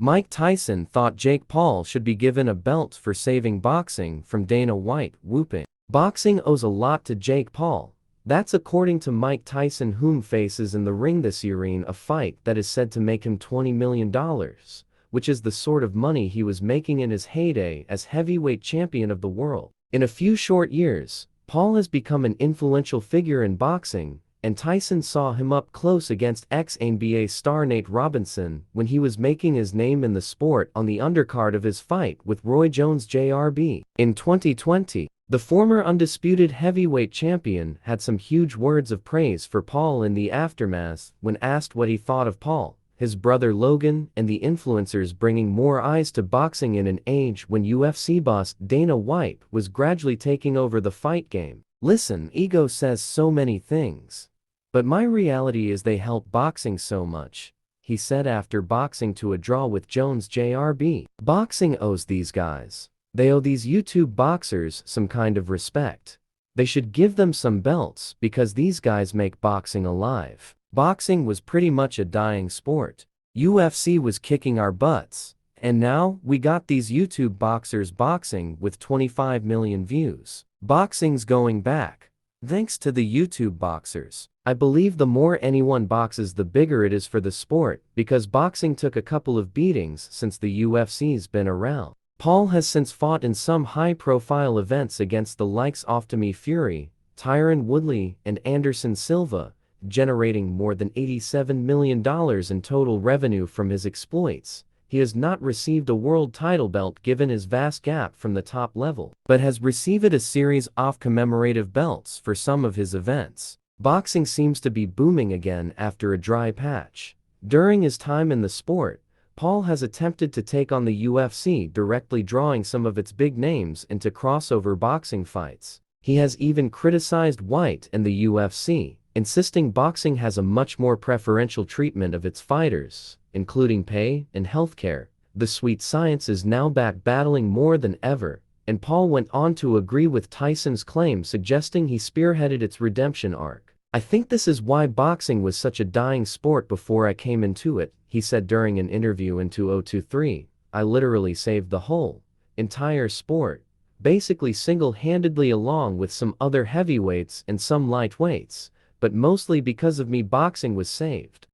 Mike Tyson thought Jake Paul should be given a belt for saving boxing from Dana White, whooping. Boxing owes a lot to Jake Paul. That's according to Mike Tyson, whom faces in the ring this year in a fight that is said to make him $20 million, which is the sort of money he was making in his heyday as heavyweight champion of the world. In a few short years, Paul has become an influential figure in boxing, and Tyson saw him up close against ex-NBA star Nate Robinson when he was making his name in the sport on the undercard of his fight with Roy Jones Jr. In 2020. The former undisputed heavyweight champion had some huge words of praise for Paul in the aftermath when asked what he thought of Paul, his brother Logan, and the influencers bringing more eyes to boxing in an age when UFC boss Dana White was gradually taking over the fight game. Listen, ego says so many things. But my reality is they help boxing so much, he said after boxing to a draw with Jones Jr. Boxing owes these guys. They owe these YouTube boxers some kind of respect. They should give them some belts because these guys make boxing alive. Boxing was pretty much a dying sport. UFC was kicking our butts. And now, we got these YouTube boxers boxing with 25 million views. Boxing's going back. Thanks to the YouTube boxers. I believe the more anyone boxes, the bigger it is for the sport, because boxing took a couple of beatings since the UFC's been around. Paul has since fought in some high-profile events against the likes of Tommy Fury, Tyron Woodley, and Anderson Silva, generating more than $87 million in total revenue from his exploits. He has not received a world title belt given his vast gap from the top level, but has received a series of commemorative belts for some of his events. Boxing seems to be booming again after a dry patch. During his time in the sport, Paul has attempted to take on the UFC, directly drawing some of its big names into crossover boxing fights. He has even criticized White and the UFC, insisting boxing has a much more preferential treatment of its fighters, including pay and healthcare. The sweet science is now back battling more than ever, and Paul went on to agree with Tyson's claim, suggesting he spearheaded its redemption arc. I think this is why boxing was such a dying sport before I came into it, he said during an interview in 2023. I literally saved the whole entire sport, basically single-handedly, along with some other heavyweights and some lightweights, but mostly because of me boxing was saved.